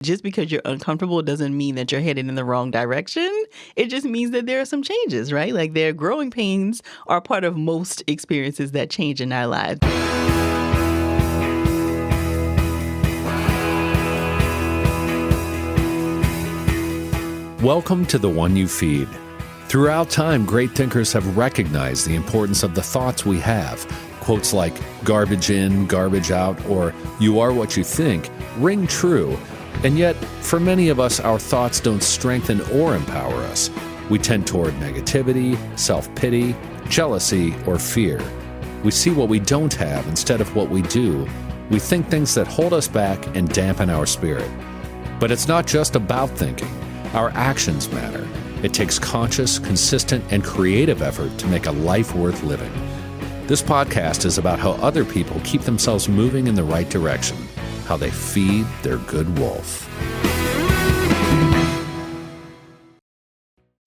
Just because you're uncomfortable doesn't mean that you're headed in the wrong direction. It just means that there are some changes, right? Like their growing pains are part of most experiences that change in our lives. Welcome to The One You Feed. Throughout time, great thinkers have recognized the importance of the thoughts we have. Quotes like garbage in, garbage out, or you are what you think ring true. And yet, for many of us, our thoughts don't strengthen or empower us. We tend toward negativity, self-pity, jealousy, or fear. We see what we don't have instead of what we do. We think things that hold us back and dampen our spirit. But it's not just about thinking. Our actions matter. It takes conscious, consistent, and creative effort to make a life worth living. This podcast is about how other people keep themselves moving in the right direction, how they feed their good wolf.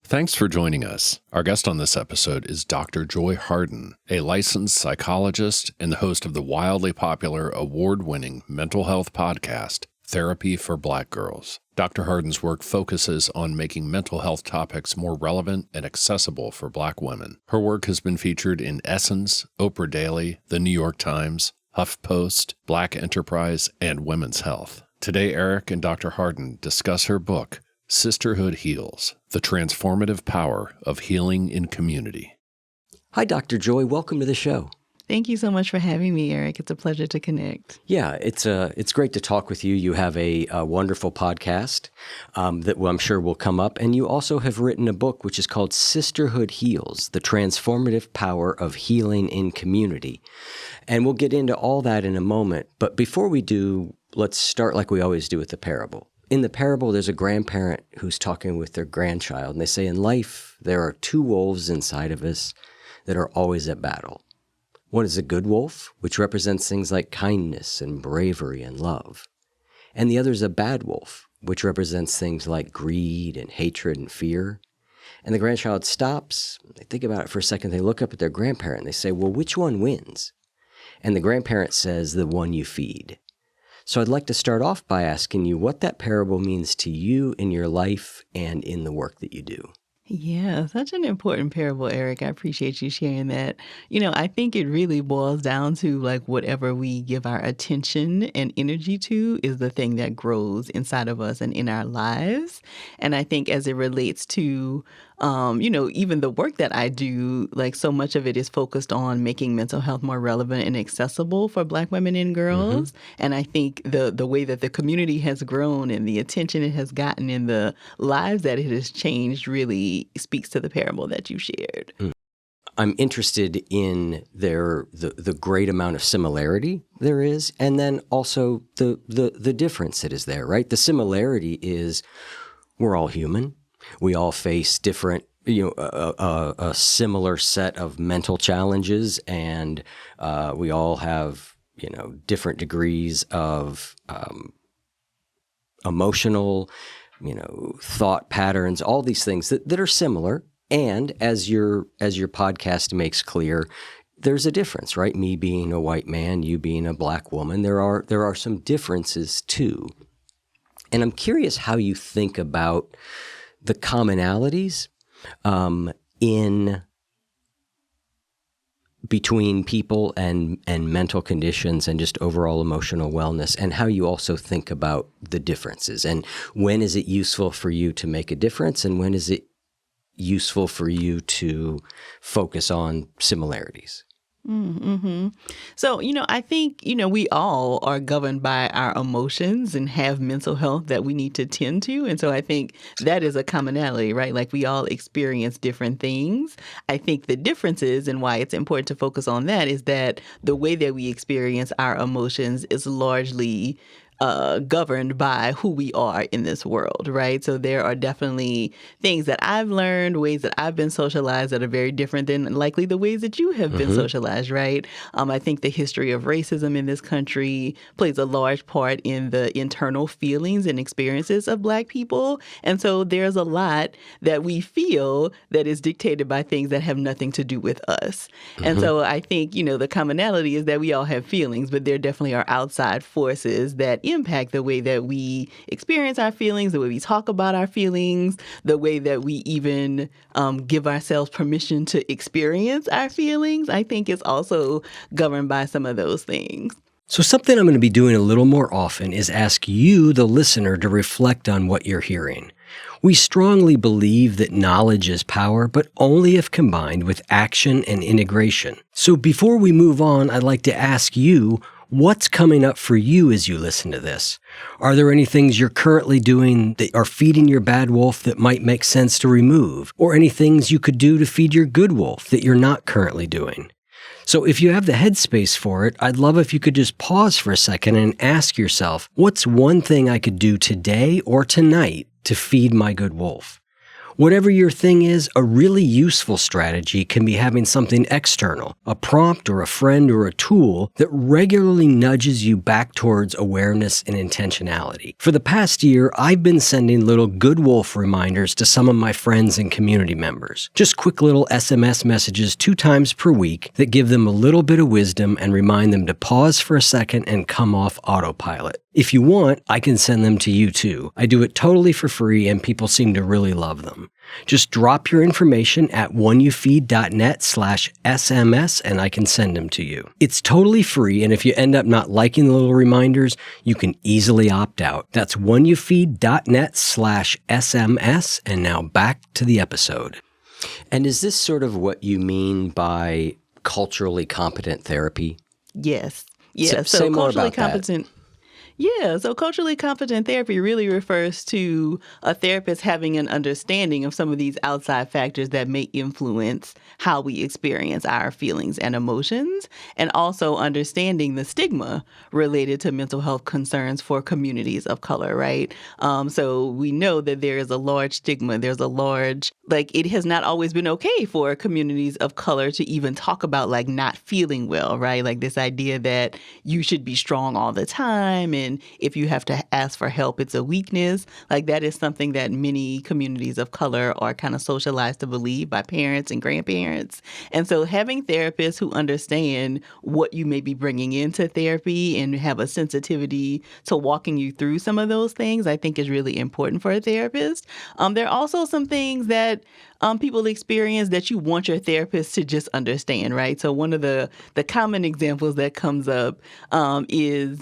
Thanks for joining us. Our guest on this episode is Dr. Joy Harden, a licensed psychologist and the host of the wildly popular, award-winning mental health podcast, Therapy for Black Girls. Dr. Harden's work focuses on making mental health topics more relevant and accessible for Black women. Her work has been featured in Essence, Oprah Daily, The New York Times, HuffPost, Black Enterprise, and Women's Health. Today, Eric and Dr. Harden discuss her book, Sisterhood Heals: The Transformative Power of Healing in Community. Hi, Dr. Joy. Welcome to the show. Thank you so much for having me, Eric. It's a pleasure to connect. Yeah, it's great to talk with you. You have a wonderful podcast that I'm sure will come up. And you also have written a book which is called Sisterhood Heals: The Transformative Power of Healing in Community. And we'll get into all that in a moment. But before we do, let's start like we always do with the parable. In the parable, there's a grandparent who's talking with their grandchild. And they say, in life, there are two wolves inside of us that are always at battle. One is a good wolf, which represents things like kindness and bravery and love. And the other is a bad wolf, which represents things like greed and hatred and fear. And the grandchild stops, they think about it for a second, they look up at their grandparent and they say, well, which one wins? And the grandparent says, the one you feed. So I'd like to start off by asking you what that parable means to you in your life and in the work that you do. Yeah, such an important parable, Eric. I appreciate you sharing that. I think it really boils down to like whatever we give our attention and energy to is the thing that grows inside of us and in our lives. And I think as it relates to even the work that I do, like so much of it is focused on making mental health more relevant and accessible for Black women and girls. Mm-hmm. And I think the way that the community has grown and the attention it has gotten and the lives that it has changed really speaks to the parable that you shared. Mm. I'm interested in the great amount of similarity there is, and then also the difference that is there, right? The similarity is we're all human. We all face different, a similar set of mental challenges, and we all have, different degrees of emotional, thought patterns, all these things that are similar. And as your podcast makes clear, there's a difference, right? Me being a white man, you being a Black woman, there are some differences too. And I'm curious how you think about the commonalities in between people and mental conditions and just overall emotional wellness, and how you also think about the differences. And when is it useful for you to make a difference, and when is it useful for you to focus on similarities? Mm-hmm. So, I think, we all are governed by our emotions and have mental health that we need to tend to. And so I think that is a commonality, right? Like we all experience different things. I think the difference is, and why it's important to focus on that, is that the way that we experience our emotions is largely governed by who we are in this world, right? So there are definitely things that I've learned, ways that I've been socialized that are very different than likely the ways that you have been socialized, right? I think the history of racism in this country plays a large part in the internal feelings and experiences of Black people. And so there's a lot that we feel that is dictated by things that have nothing to do with us. And so I think, the commonality is that we all have feelings, but there definitely are outside forces that impact the way that we experience our feelings, the way we talk about our feelings, the way that we even give ourselves permission to experience our feelings. I think it's also governed by some of those things. So something I'm going to be doing a little more often is ask you, the listener, to reflect on what you're hearing. We strongly believe that knowledge is power, but only if combined with action and integration. So before we move on, I'd like to ask you, what's coming up for you as you listen to this? Are there any things you're currently doing that are feeding your bad wolf that might make sense to remove? Or any things you could do to feed your good wolf that you're not currently doing? So if you have the headspace for it, I'd love if you could just pause for a second and ask yourself, what's one thing I could do today or tonight to feed my good wolf? Whatever your thing is, a really useful strategy can be having something external, a prompt or a friend or a tool that regularly nudges you back towards awareness and intentionality. For the past year, I've been sending little good wolf reminders to some of my friends and community members. Just quick little SMS messages 2 times per week that give them a little bit of wisdom and remind them to pause for a second and come off autopilot. If you want, I can send them to you too. I do it totally for free and people seem to really love them. Just drop your information at oneyoufeed.net/SMS and I can send them to you. It's totally free, and if you end up not liking the little reminders, you can easily opt out. That's oneyoufeed.net/SMS, and now back to the episode. And is this sort of what you mean by culturally competent therapy? Yes. Yeah. Say more culturally about competent. Yeah, so culturally competent therapy really refers to a therapist having an understanding of some of these outside factors that may influence how we experience our feelings and emotions, and also understanding the stigma related to mental health concerns for communities of color, right? So we know that there is a large stigma. There's a large, it has not always been okay for communities of color to even talk about not feeling well, right? Like this idea that you should be strong all the time, and if you have to ask for help, it's a weakness. That is something that many communities of color are kind of socialized to believe by parents and grandparents. And so having therapists who understand what you may be bringing into therapy and have a sensitivity to walking you through some of those things, I think is really important for a therapist. There are also some things that people experience that you want your therapist to just understand, right? So one of the common examples that comes up is,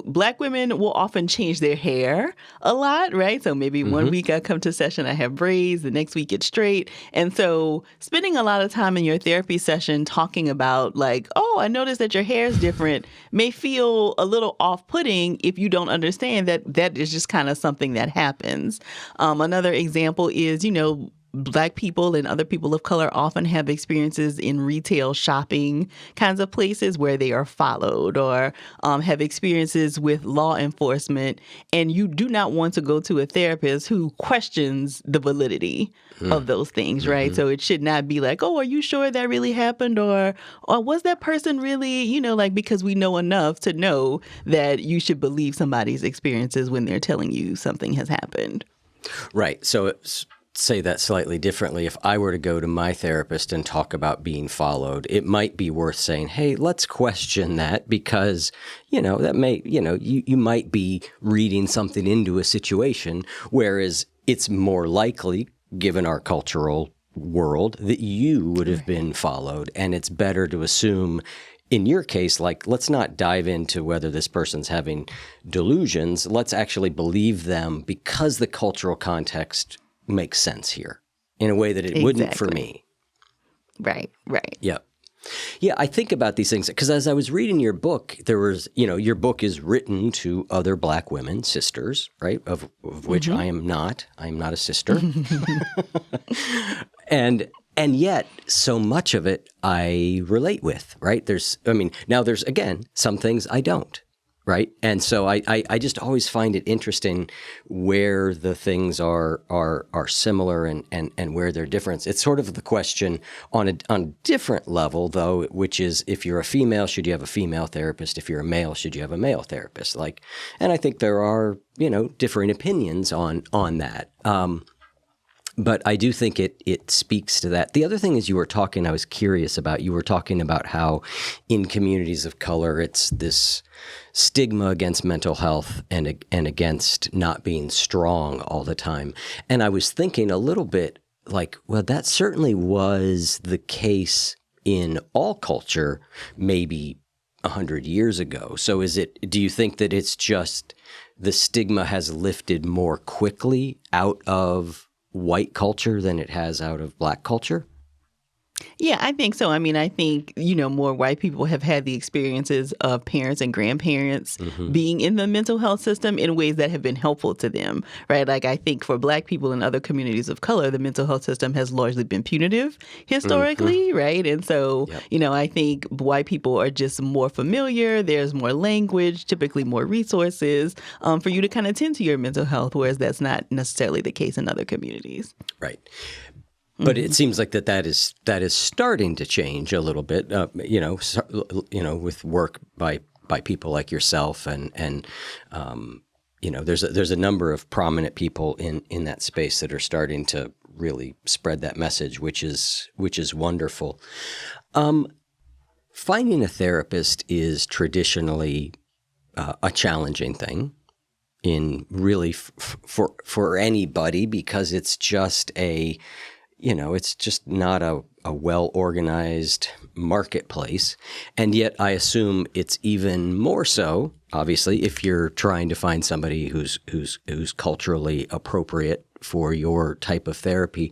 Black women will often change their hair a lot, right? So maybe one week I come to session, I have braids, the next week it's straight. And so spending a lot of time in your therapy session talking about oh, I noticed that your hair is different may feel a little off-putting if you don't understand that that is just kind of something that happens. Another example is, Black people and other people of color often have experiences in retail shopping kinds of places where they are followed, or have experiences with law enforcement. And you do not want to go to a therapist who questions the validity of those things, right? So it should not be oh, are you sure that really happened? Or was that person really, because we know enough to know that you should believe somebody's experiences when they're telling you something has happened. Right. So say that slightly differently. If I were to go to my therapist and talk about being followed, it might be worth saying, hey, let's question that because, that may, you might be reading something into a situation, whereas it's more likely, given our cultural world, that you would have been followed. And it's better to assume, in your case, let's not dive into whether this person's having delusions. Let's actually believe them because the cultural context makes sense here in a way that it wouldn't for me. Right. Yeah. Yeah, I think about these things because as I was reading your book, there was, your book is written to other Black women, sisters, right? Of which I am not. I am not a sister. And yet so much of it I relate with, right? Now there's, again, some things I don't. Right. And so I just always find it interesting where the things are similar and where they're different. It's sort of the question on a different level, though, which is if you're a female, should you have a female therapist? If you're a male, should you have a male therapist? And I think there are, differing opinions on that. But I do think it speaks to that. The other thing is I was curious about, you were talking about how in communities of color, it's this stigma against mental health and against not being strong all the time. And I was thinking a little bit like, well, that certainly was the case in all culture, maybe 100 years ago. So do you think that it's just the stigma has lifted more quickly out of white culture than it has out of Black culture? Yeah, I think so. I mean, I think, more white people have had the experiences of parents and grandparents being in the mental health system in ways that have been helpful to them, right? Like, I think for Black people and other communities of color, the mental health system has largely been punitive historically, right? And so, I think white people are just more familiar. There's more language, typically more resources for you to kind of tend to your mental health, whereas that's not necessarily the case in other communities. Right. But it seems like that is starting to change a little bit, with work by people like yourself, and there's a number of prominent people in that space that are starting to really spread that message, which is wonderful. Finding a therapist is traditionally a challenging thing in really for anybody, because it's just it's just not a well-organized marketplace. And yet I assume it's even more so, obviously, if you're trying to find somebody who's culturally appropriate for your type of therapy.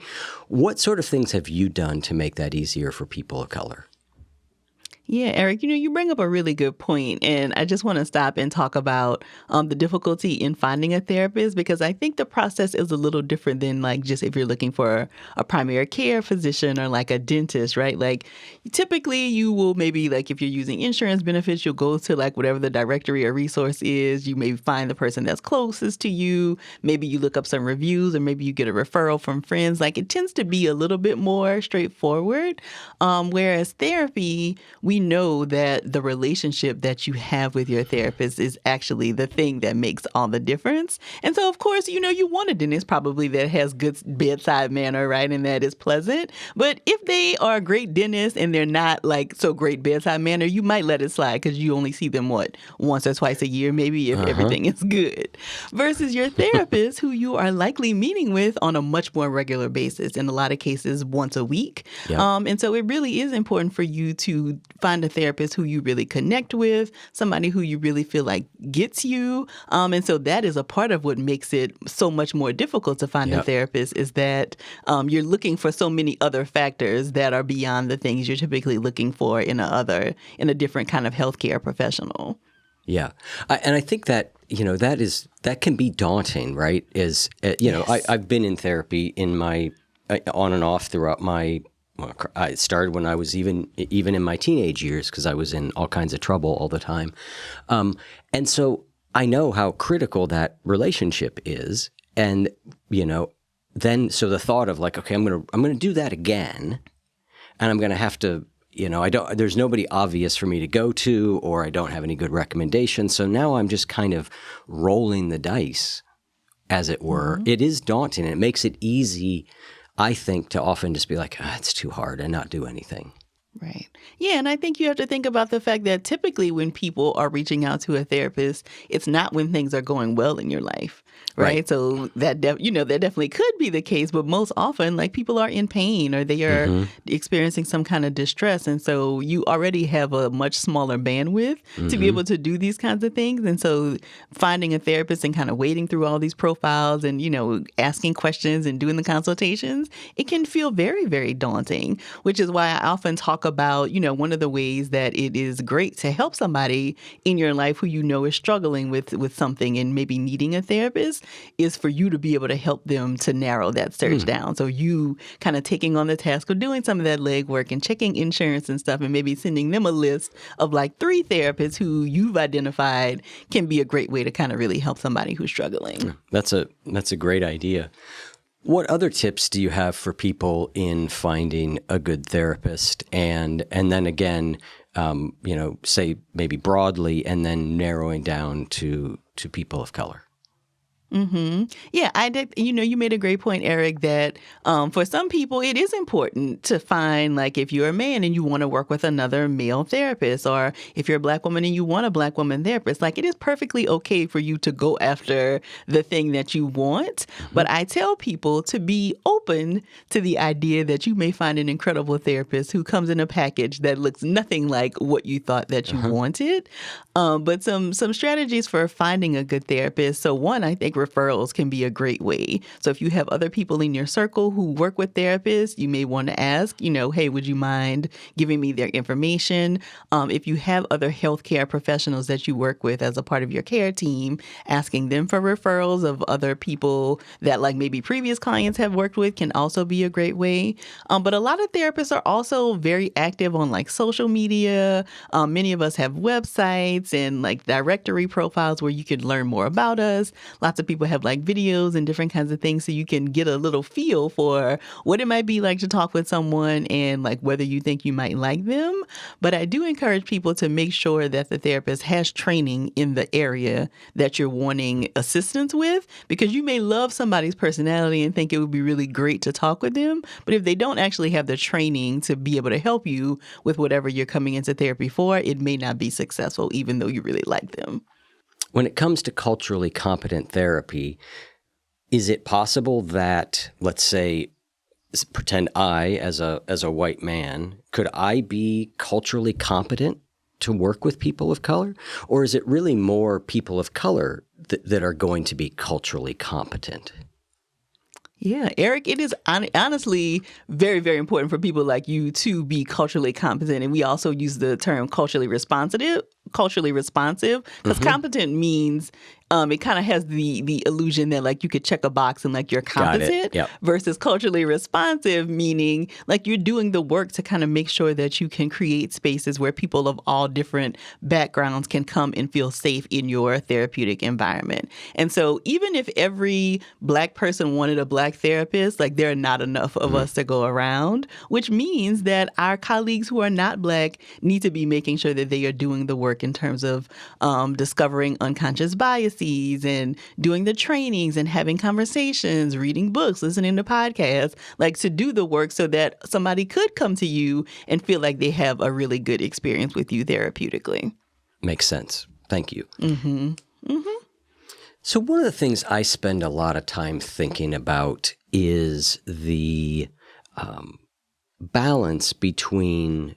What sort of things have you done to make that easier for people of color? Yeah, Eric, you bring up a really good point, and I just want to stop and talk about the difficulty in finding a therapist, because I think the process is a little different than like just if you're looking for a primary care physician or like a dentist, right? Like typically you will maybe like if you're using insurance benefits, you'll go to like whatever the directory or resource is. You maybe find the person that's closest to you. Maybe you look up some reviews, or maybe you get a referral from friends. Like it tends to be a little bit more straightforward, whereas therapy, we know that the relationship that you have with your therapist is actually the thing that makes all the difference. And so, of course, you want a dentist probably that has good bedside manner, right? And that is pleasant. But if they are a great dentist and they're not like so great bedside manner, you might let it slide because you only see them, once or twice a year, maybe if everything is good. Versus your therapist, who you are likely meeting with on a much more regular basis, in a lot of cases once a week. Yep. And so it really is important for you to find a therapist who you really connect with, somebody who you really feel like gets you. And so that is a part of what makes it so much more difficult to find a therapist, is that you're looking for so many other factors that are beyond the things you're typically looking for in a different kind of healthcare professional. Yeah. And I think that, that can be daunting, right? Yes. I've been in therapy on and off throughout I started when I was even in my teenage years, because I was in all kinds of trouble all the time. And so I know how critical that relationship is. And, then so the thought of like, okay, I'm going to do that again, and I'm going to have to, there's nobody obvious for me to go to, or I don't have any good recommendations. So now I'm just kind of rolling the dice, as it were. Mm-hmm. It is daunting, and it makes it easy, I think, to often just be like, it's too hard, and not do anything. Right. Yeah, and I think you have to think about the fact that typically when people are reaching out to a therapist, it's not when things are going well in your life. Right. So that definitely could be the case. But most often, like, people are in pain or they are experiencing some kind of distress. And so you already have a much smaller bandwidth to be able to do these kinds of things. And so finding a therapist and kind of wading through all these profiles and, asking questions and doing the consultations, it can feel very, very daunting, which is why I often talk about, one of the ways that it is great to help somebody in your life who is struggling with something and maybe needing a therapist is for you to be able to help them to narrow that search down. So you kind of taking on the task of doing some of that legwork and checking insurance and stuff, and maybe sending them a list of like 3 therapists who you've identified can be a great way to kind of really help somebody who's struggling. That's a great idea. What other tips do you have for people in finding a good therapist? And then again, say maybe broadly, and then narrowing down to people of color? Yeah, I did. You made a great point, Eric, that for some people it is important to find, like, if you're a man and you want to work with another male therapist, or if you're a Black woman and you want a Black woman therapist, like, it is perfectly okay for you to go after the thing that you want. But I tell people to be open to the idea that you may find an incredible therapist who comes in a package that looks nothing like what you thought that you wanted. But some strategies for finding a good therapist. So one, I think referrals can be a great way. So if you have other people in your circle who work with therapists, you may want to ask, hey, would you mind giving me their information? If you have other healthcare professionals that you work with as a part of your care team, asking them for referrals of other people that, like, maybe previous clients have worked with can also be a great way. But a lot of therapists are also very active on, like, social media. Many of us have websites and, like, directory profiles where you can learn more about us. Lots of people have, like, videos and different kinds of things, so you can get a little feel for what it might be like to talk with someone and, like, whether you think you might like them. But I do encourage people to make sure that the therapist has training in the area that you're wanting assistance with, because you may love somebody's personality and think it would be really great to talk with them, but if they don't actually have the training to be able to help you with whatever you're coming into therapy for, it may not be successful, even though you really like them. When it comes to culturally competent therapy, is it possible that, let's say, pretend I, as a white man, could I be culturally competent to work with people of color? Or is it really more people of color that are going to be culturally competent? Yeah, Eric, it is honestly very, very important for people like you to be culturally competent. And we also use the term culturally responsive, because competent means it kind of has the illusion that, like, you could check a box and, like, you're competent. Yep. Versus culturally responsive, meaning, like, you're doing the work to kind of make sure that you can create spaces where people of all different backgrounds can come and feel safe in your therapeutic environment. And so even if every Black person wanted a Black therapist, like, there are not enough of us to go around, which means that our colleagues who are not Black need to be making sure that they are doing the work in terms of discovering unconscious biases and doing the trainings and having conversations, reading books, listening to podcasts, like, to do the work so that somebody could come to you and feel like they have a really good experience with you therapeutically. Makes sense. Thank you. So one of the things I spend a lot of time thinking about is the balance between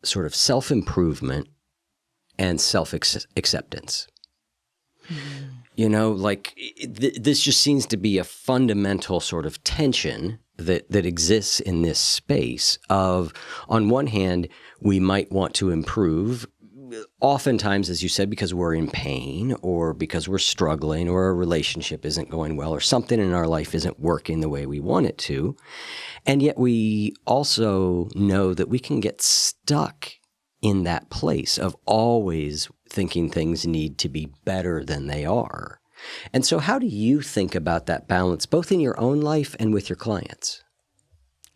sort of self-improvement and self-acceptance. Like, this just seems to be a fundamental sort of tension that exists in this space of, on one hand, we might want to improve, oftentimes, as you said, because we're in pain or because we're struggling or a relationship isn't going well or something in our life isn't working the way we want it to. And yet we also know that we can get stuck in that place of always thinking things need to be better than they are. And so how do you think about that balance, both in your own life and with your clients?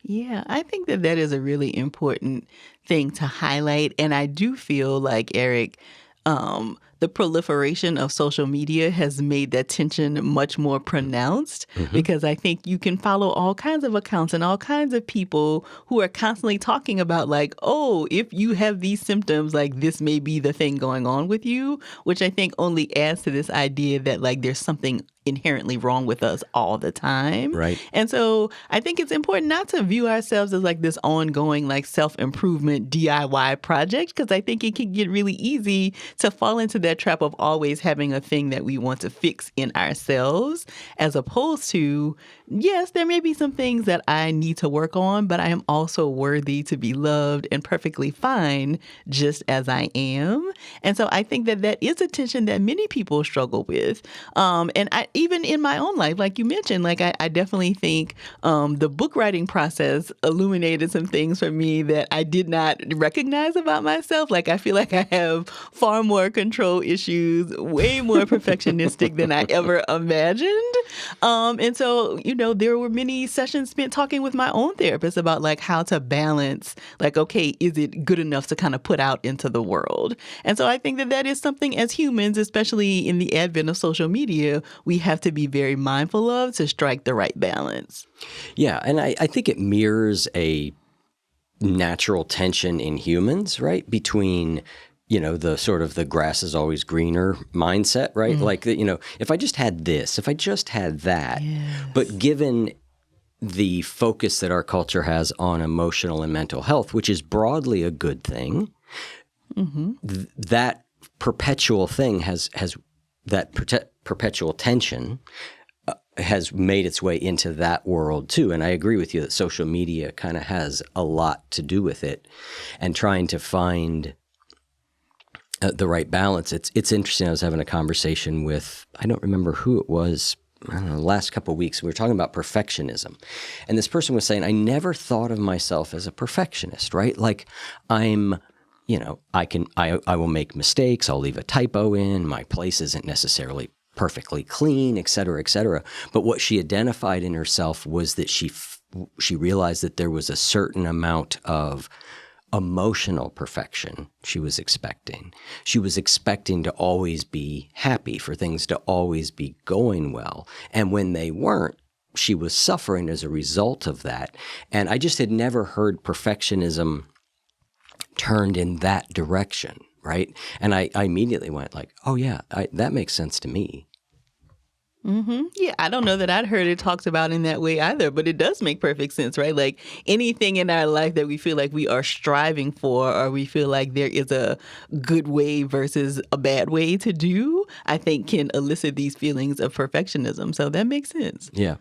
Yeah, I think that is a really important thing to highlight. And I do feel like, Eric, the proliferation of social media has made that tension much more pronounced, because I think you can follow all kinds of accounts and all kinds of people who are constantly talking about, like, oh, if you have these symptoms, like, this may be the thing going on with you, which I think only adds to this idea that, like, there's something inherently wrong with us all the time. Right. And so I think it's important not to view ourselves as, like, this ongoing, like, self-improvement DIY project, because I think it can get really easy to fall into that trap of always having a thing that we want to fix in ourselves, as opposed to, yes, there may be some things that I need to work on, but I am also worthy to be loved and perfectly fine just as I am. And so I think that is a tension that many people struggle with. And even in my own life, like you mentioned, like, I definitely think the book writing process illuminated some things for me that I did not recognize about myself. Like, I feel like I have far more control issues, way more perfectionistic than I ever imagined. And so, there were many sessions spent talking with my own therapist about, like, how to balance, like, okay, is it good enough to kind of put out into the world? And so I think that is something, as humans, especially in the advent of social media, we have to be very mindful of to strike the right balance. Yeah, and I think it mirrors a natural tension in humans, right? Between, the sort of the grass is always greener mindset, right? Like, if I just had this, if I just had that, but given the focus that our culture has on emotional and mental health, which is broadly a good thing, that perpetual thing has that perpetual tension has made its way into that world too. And I agree with you that social media kind of has a lot to do with it, and trying to find the right balance. It's interesting. I was having a conversation with, I don't remember who it was, I don't know, the last couple of weeks. We were talking about perfectionism. And this person was saying, I never thought of myself as a perfectionist, right? Like I'm, I will make mistakes. I'll leave a typo in. My place isn't necessarily perfectly clean, et cetera, et cetera. But what she identified in herself was that she realized that there was a certain amount of emotional perfection she was expecting. She was expecting to always be happy, for things to always be going well. And when they weren't, she was suffering as a result of that. And I just had never heard perfectionism turned in that direction, right? And I immediately went like, oh yeah, that makes sense to me. Yeah, I don't know that I'd heard it talked about in that way either, but it does make perfect sense, right? Like anything in our life that we feel like we are striving for, or we feel like there is a good way versus a bad way to do, I think can elicit these feelings of perfectionism. So that makes sense. Yeah.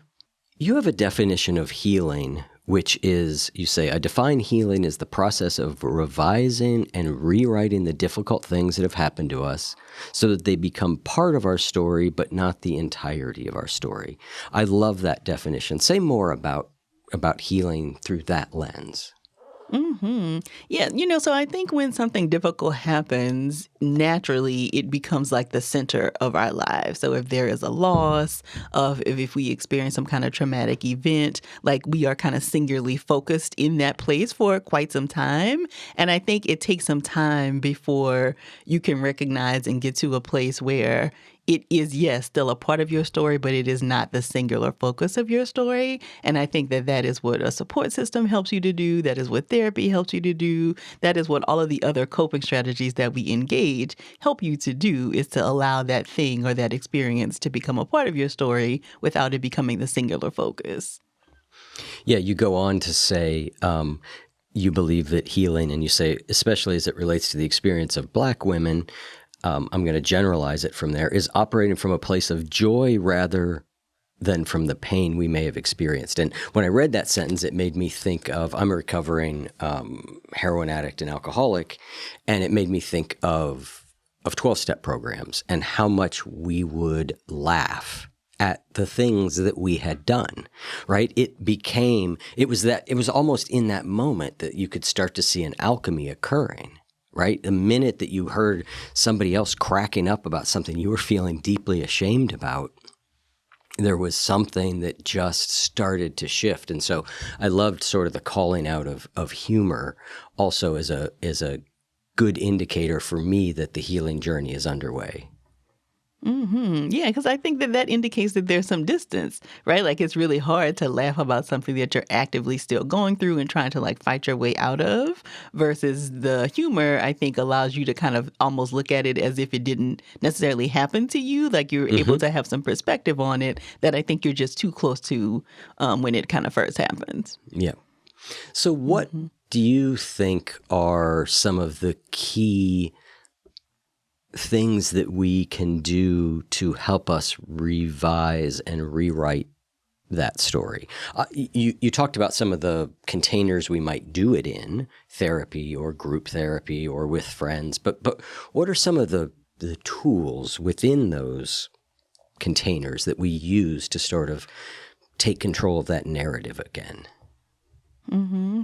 You have a definition of healing, which is, you say, I define healing as the process of revising and rewriting the difficult things that have happened to us so that they become part of our story, but not the entirety of our story. I love that definition. Say more about healing through that lens. Yeah, so I think when something difficult happens, naturally it becomes like the center of our lives. So if there is a loss, if we experience some kind of traumatic event, like we are kind of singularly focused in that place for quite some time. And I think it takes some time before you can recognize and get to a place where it is, yes, still a part of your story, but it is not the singular focus of your story. And I think that is what a support system helps you to do. That is what therapy helps you to do. That is what all of the other coping strategies that we engage help you to do, is to allow that thing or that experience to become a part of your story without it becoming the singular focus. Yeah, you go on to say you believe that healing, and you say, especially as it relates to the experience of Black women, I'm going to generalize it from there, is operating from a place of joy rather than from the pain we may have experienced. And when I read that sentence, it made me think of, I'm a recovering heroin addict and alcoholic, and it made me think of 12-step programs and how much we would laugh at the things that we had done, right? It was almost in that moment that you could start to see an alchemy occurring. Right? The minute that you heard somebody else cracking up about something you were feeling deeply ashamed about, there was something that just started to shift. And so I loved sort of the calling out of humor also as a good indicator for me that the healing journey is underway. Yeah, because I think that indicates that there's some distance, right? Like it's really hard to laugh about something that you're actively still going through and trying to like fight your way out of, versus the humor, I think, allows you to kind of almost look at it as if it didn't necessarily happen to you. Like you're able to have some perspective on it that I think you're just too close to when it kind of first happens. Yeah. So what do you think are some of the key things that we can do to help us revise and rewrite that story? You talked about some of the containers we might do it in, therapy or group therapy or with friends, but what are some of the tools within those containers that we use to sort of take control of that narrative again?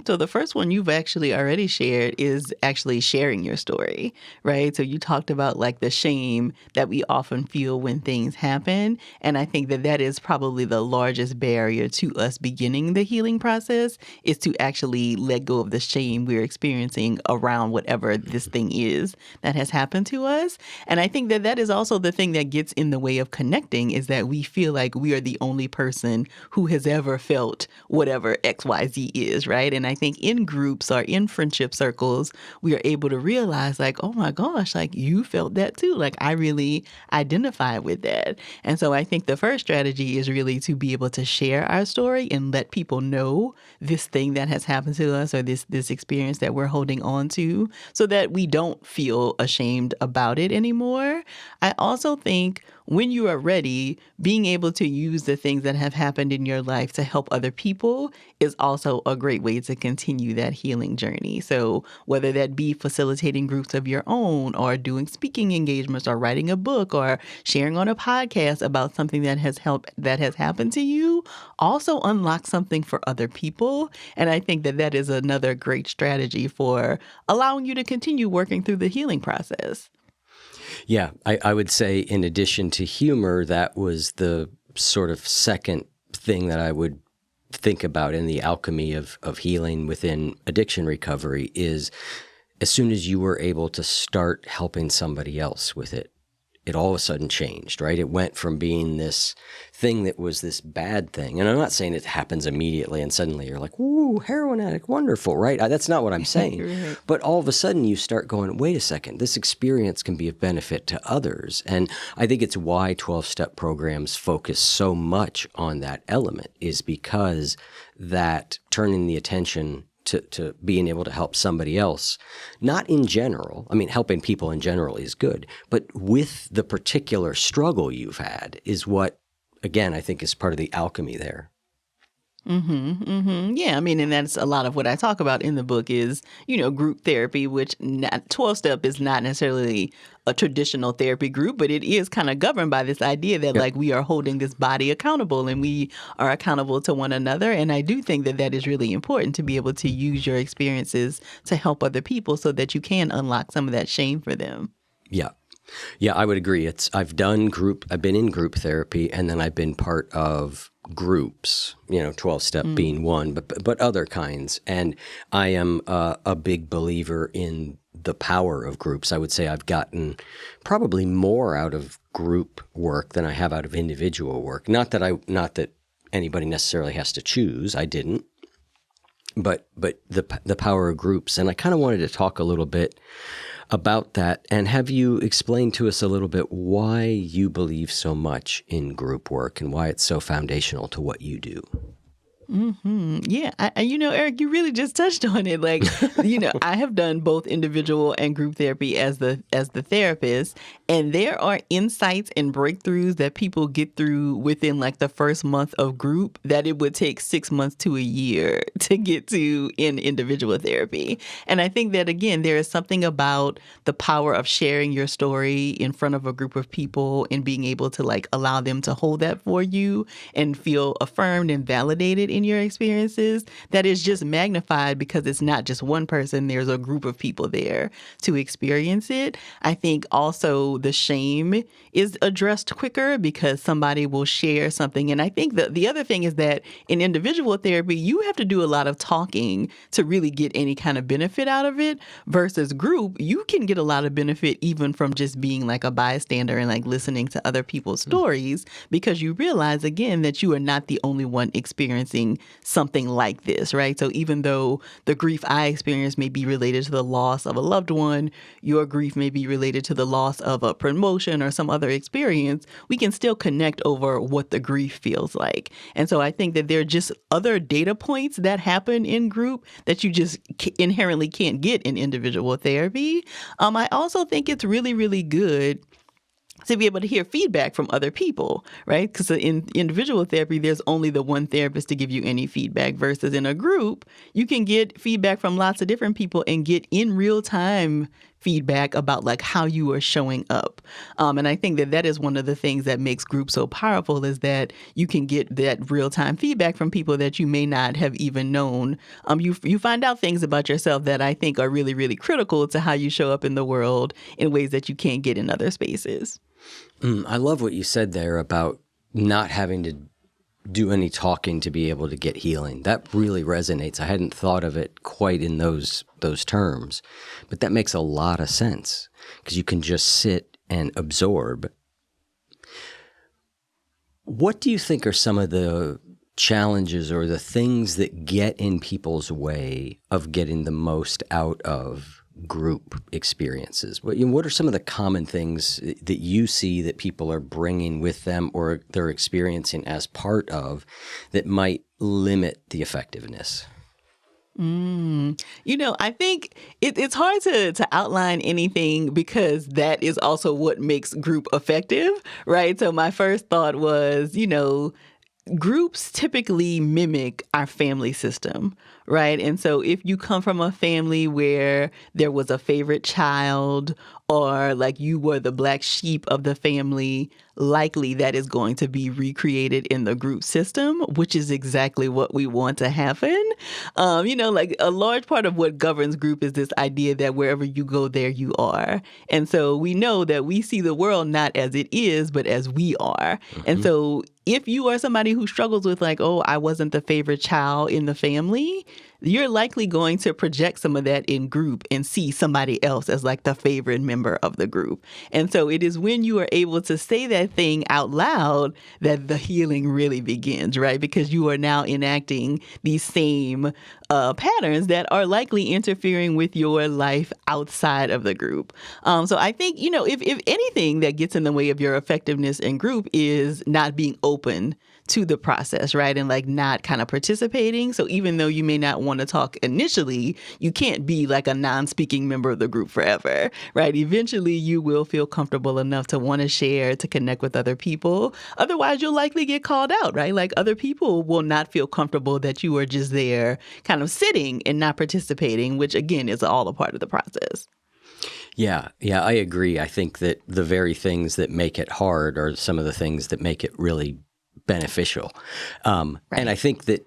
So the first one you've actually already shared is actually sharing your story, right? So you talked about like the shame that we often feel when things happen. And I think that that is probably the largest barrier to us beginning the healing process, is to actually let go of the shame we're experiencing around whatever this thing is that has happened to us. And I think that that is also the thing that gets in the way of connecting, is that we feel like we are the only person who has ever felt whatever XYZ is, right? And I think in groups or in friendship circles, we are able to realize like, oh my gosh, like you felt that too. Like I really identify with that. And so I think the first strategy is really to be able to share our story and let people know this thing that has happened to us, or this experience that we're holding on to, so that we don't feel ashamed about it anymore. I also think when you are ready, being able to use the things that have happened in your life to help other people is also a great way to continue that healing journey. So whether that be facilitating groups of your own, or doing speaking engagements, or writing a book, or sharing on a podcast about something that has happened to you, also unlock something for other people. And I think that that is another great strategy for allowing you to continue working through the healing process. Yeah, I would say in addition to humor, that was the sort of second thing that I would think about in the alchemy of healing within addiction recovery, is as soon as you were able to start helping somebody else with it, it all of a sudden changed, right? It went from being this thing that was this bad thing. And I'm not saying it happens immediately and suddenly you're like, woo, heroin addict, wonderful, right? That's not what I'm saying. Right. But all of a sudden you start going, wait a second, this experience can be of benefit to others. And I think it's why 12-step programs focus so much on that element, is because that turning the attention to being able to help somebody else, not in general. I mean, helping people in general is good, but with the particular struggle you've had is what, again, I think is part of the alchemy there. Yeah, I mean, and that's a lot of what I talk about in the book is, group therapy, which 12-step is not necessarily a traditional therapy group, but it is kind of governed by this idea that like we are holding this body accountable and we are accountable to one another. And I do think that that is really important, to be able to use your experiences to help other people so that you can unlock some of that shame for them. Yeah. Yeah, I would agree. I've been in group therapy, and then I've been part of groups, 12-step being one, but other kinds. And I am a big believer in the power of groups. I would say I've gotten probably more out of group work than I have out of individual work. Not that anybody necessarily has to choose. I didn't. But the power of groups. And I kind of wanted to talk a little bit about that, and have you explain to us a little bit why you believe so much in group work and why it's so foundational to what you do? Yeah. Eric, you really just touched on it. Like, I have done both individual and group therapy as the therapist, and there are insights and breakthroughs that people get through within like the first month of group that it would take 6 months to a year to get to in individual therapy. And I think that, again, there is something about the power of sharing your story in front of a group of people and being able to like allow them to hold that for you and feel affirmed and validated in your experiences, that is just magnified because it's not just one person. There's a group of people there to experience it. I think also the shame is addressed quicker because somebody will share something. And I think the other thing is that in individual therapy, you have to do a lot of talking to really get any kind of benefit out of it, versus group, you can get a lot of benefit even from just being like a bystander and like listening to other people's stories, because you realize, again, that you are not the only one experiencing something like this, right? So even though the grief I experienced may be related to the loss of a loved one, your grief may be related to the loss of a promotion or some other experience, we can still connect over what the grief feels like. And so I think that there are just other data points that happen in group that you just inherently can't get in individual therapy. I also think it's really, really good to be able to hear feedback from other people, right? Because in individual therapy, there's only the one therapist to give you any feedback, versus in a group, you can get feedback from lots of different people and get in real time feedback about like how you are showing up. And I think that that is one of the things that makes groups so powerful, is that you can get that real-time feedback from people that you may not have even known. You find out things about yourself that I think are really, really critical to how you show up in the world in ways that you can't get in other spaces. I love what you said there about not having to do any talking to be able to get healing. That really resonates. I hadn't thought of it quite in those terms, but that makes a lot of sense because you can just sit and absorb. What do you think are some of the challenges or the things that get in people's way of getting the most out of group experiences? What are some of the common things that you see that people are bringing with them or they're experiencing as part of that might limit the effectiveness? I think it's hard to outline anything because that is also what makes group effective, right? So my first thought was, groups typically mimic our family system, right? And so if you come from a family where there was a favorite child or like you were the black sheep of the family, likely that is going to be recreated in the group system, which is exactly what we want to happen. Like a large part of what governs group is this idea that wherever you go, there you are. And so we know that we see the world not as it is, but as we are. Mm-hmm. And so if you are somebody who struggles with like, oh, I wasn't the favorite child in the family, you're likely going to project some of that in group and see somebody else as like the favorite member of the group. And so it is when you are able to say that thing out loud that the healing really begins, right? Because you are now enacting these same patterns that are likely interfering with your life outside of the group. So I think, if anything that gets in the way of your effectiveness in group is not being open to the process, right? And like not kind of participating. So even though you may not want to talk initially, you can't be like a non-speaking member of the group forever, right? Eventually you will feel comfortable enough to want to share, to connect with other people. Otherwise, you'll likely get called out, right? Like other people will not feel comfortable that you are just there kind of sitting and not participating, which again is all a part of the process. Yeah, I agree. I think that the very things that make it hard are some of the things that make it really beneficial. Right. And I think that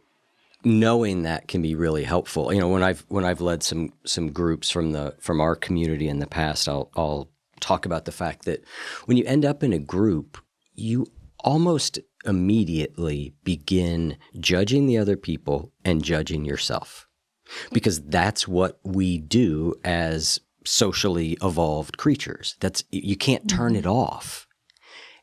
knowing that can be really helpful. When I've led some groups from our community in the past, I'll talk about the fact that when you end up in a group, you almost immediately begin judging the other people and judging yourself, because that's what we do as socially evolved creatures. You can't turn it off.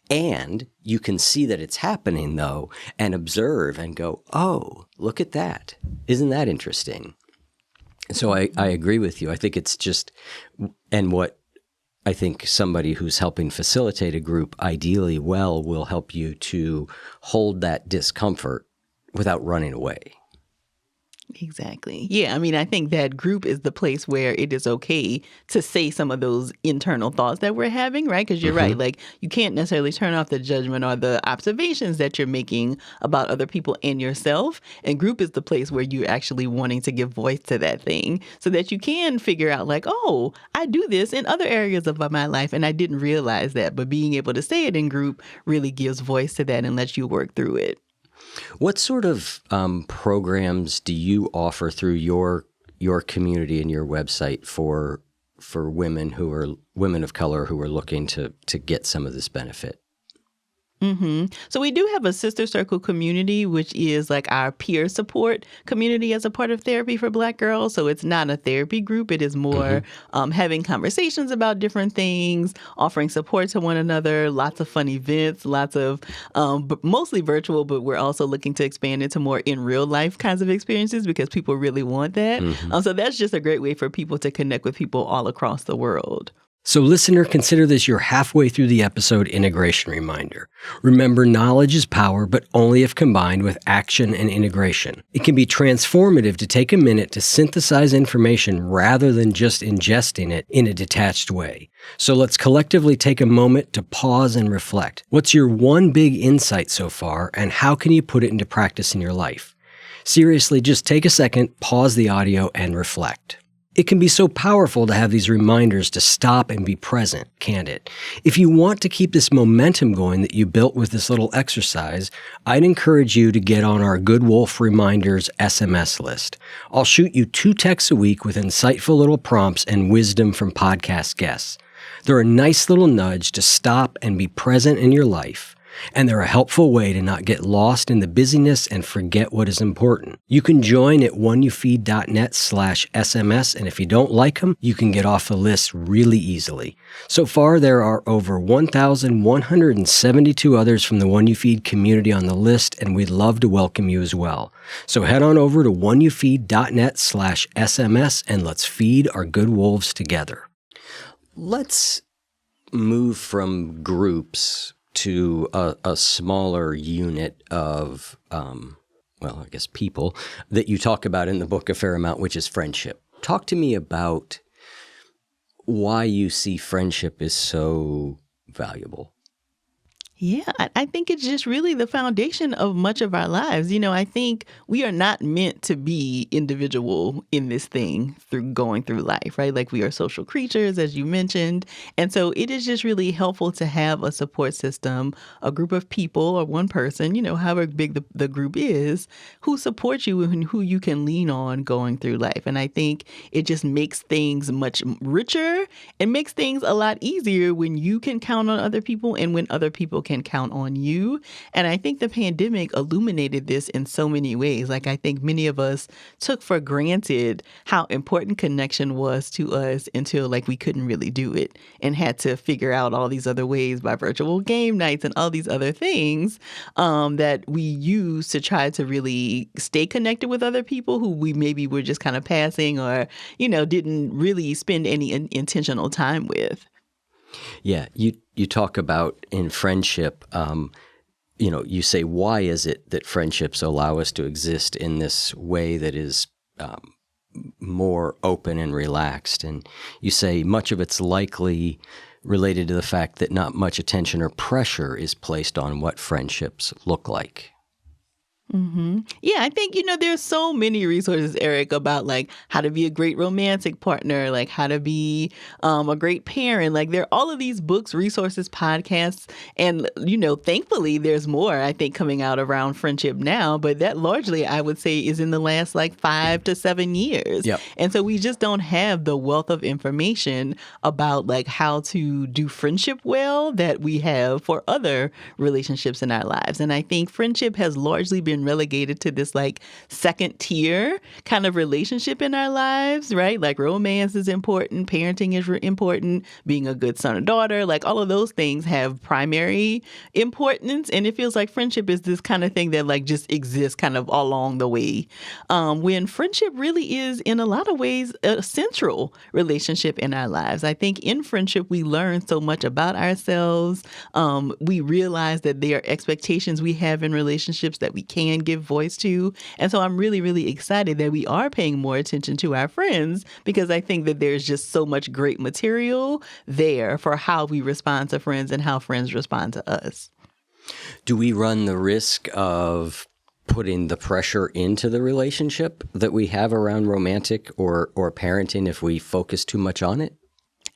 And you can see that it's happening, though, and observe and go, oh, look at that. Isn't that interesting? So I agree with you. I think it's just, and what I think somebody who's helping facilitate a group ideally well will help you to hold that discomfort without running away. Exactly. Yeah. I mean, I think that group is the place where it is okay to say some of those internal thoughts that we're having, right? Because you're right. Like, you can't necessarily turn off the judgment or the observations that you're making about other people and yourself. And group is the place where you're actually wanting to give voice to that thing so that you can figure out like, oh, I do this in other areas of my life and I didn't realize that. But being able to say it in group really gives voice to that and lets you work through it. What sort of programs do you offer through your community and your website for women of color who are looking to get some of this benefit? Mm-hmm. So we do have a sister circle community, which is like our peer support community as a part of therapy for Black girls. So it's not a therapy group. It is more having conversations about different things, offering support to one another, lots of fun events, lots of mostly virtual, but we're also looking to expand into more in real life kinds of experiences because people really want that. So that's just a great way for people to connect with people all across the world. So listener, consider this your halfway through the episode integration reminder. Remember, knowledge is power, but only if combined with action and integration. It can be transformative to take a minute to synthesize information rather than just ingesting it in a detached way. So let's collectively take a moment to pause and reflect. What's your one big insight so far, and how can you put it into practice in your life? Seriously, just take a second, pause the audio, and reflect. It can be so powerful to have these reminders to stop and be present, can't it? If you want to keep this momentum going that you built with this little exercise, I'd encourage you to get on our Good Wolf Reminders SMS list. I'll shoot you 2 texts a week with insightful little prompts and wisdom from podcast guests. They're a nice little nudge to stop and be present in your life. And they're a helpful way to not get lost in the busyness and forget what is important. You can join at oneyoufeed.net/SMS, and if you don't like them, you can get off the list really easily. So far, there are over 1,172 others from the One You Feed community on the list, and we'd love to welcome you as well. So head on over to oneyoufeed.net/SMS, and let's feed our good wolves together. Let's move from groups to a smaller unit of, people that you talk about in the book a fair amount, which is friendship. Talk to me about why you see friendship is so valuable. Yeah, I think it's just really the foundation of much of our lives. I think we are not meant to be individual in this thing through going through life, right? Like we are social creatures, as you mentioned. And so it is just really helpful to have a support system, a group of people or one person, however big the group is, who supports you and who you can lean on going through life. And I think it just makes things much richer and makes things a lot easier when you can count on other people and when other people can count on you. And I think the pandemic illuminated this in so many ways. Like I think many of us took for granted how important connection was to us until like we couldn't really do it and had to figure out all these other ways by virtual game nights and all these other things that we use to try to really stay connected with other people who we maybe were just kind of passing or, didn't really spend any intentional time with. Yeah, you talk about in friendship, you say, why is it that friendships allow us to exist in this way that is more open and relaxed? And you say much of it's likely related to the fact that not much attention or pressure is placed on what friendships look like. Mm-hmm. Yeah, I think, there's so many resources, Eric, about like how to be a great romantic partner, like how to be a great parent. Like there are all of these books, resources, podcasts. And, thankfully there's more, I think, coming out around friendship now. But that largely, I would say, is in the last like 5 to 7 years. Yep. And so we just don't have the wealth of information about like how to do friendship well that we have for other relationships in our lives. And I think friendship has largely been relegated to this like second tier kind of relationship in our lives, right? Like romance is important, parenting is important, being a good son or daughter, like all of those things have primary importance. And it feels like friendship is this kind of thing that like just exists kind of along the way. When friendship really is in a lot of ways a central relationship in our lives. I think in friendship, we learn so much about ourselves. We realize that there are expectations we have in relationships that we can't give voice to. And so I'm really, really excited that we are paying more attention to our friends because I think that there's just so much great material there for how we respond to friends and how friends respond to us. Do we run the risk of putting the pressure into the relationship that we have around romantic or parenting if we focus too much on it?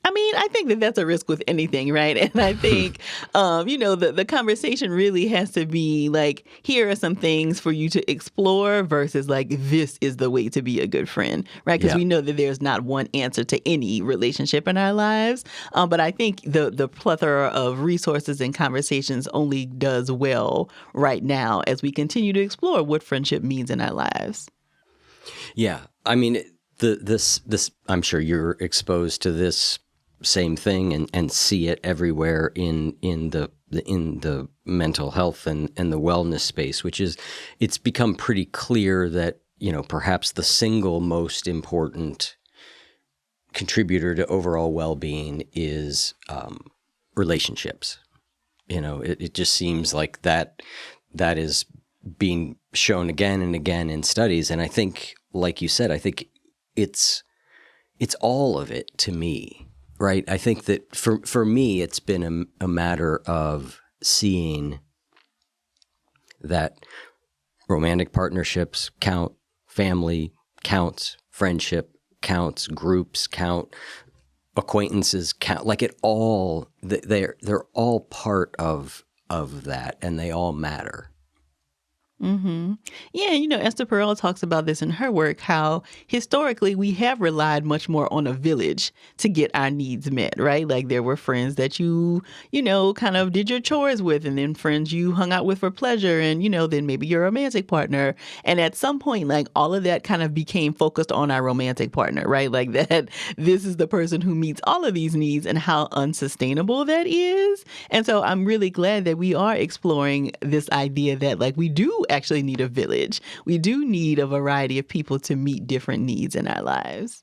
I mean, I think that that's a risk with anything, right? And I think, the conversation really has to be like, here are some things for you to explore versus like, this is the way to be a good friend, right? Because we know that there's not one answer to any relationship in our lives. But I think the plethora of resources and conversations only does well right now as we continue to explore what friendship means in our lives. Yeah. I mean, this I'm sure you're exposed to this same thing and see it everywhere in the mental health and the wellness space, which is it's become pretty clear that, perhaps the single most important contributor to overall well-being is relationships. It just seems like that is being shown again and again in studies. And I think, like you said, I think it's all of it to me. Right. I think that for me, it's been a matter of seeing that romantic partnerships count, family counts, friendship counts, groups count, acquaintances count. Like it all, they're all part of that, and they all matter. Mm-hmm. Yeah, Esther Perel talks about this in her work, how historically we have relied much more on a village to get our needs met, right? Like there were friends that you kind of did your chores with, and then friends you hung out with for pleasure, and, then maybe your romantic partner. And at some point, like all of that kind of became focused on our romantic partner, right? Like that this is the person who meets all of these needs and how unsustainable that is. And so I'm really glad that we are exploring this idea that like we do actually need a village. We do need a variety of people to meet different needs in our lives.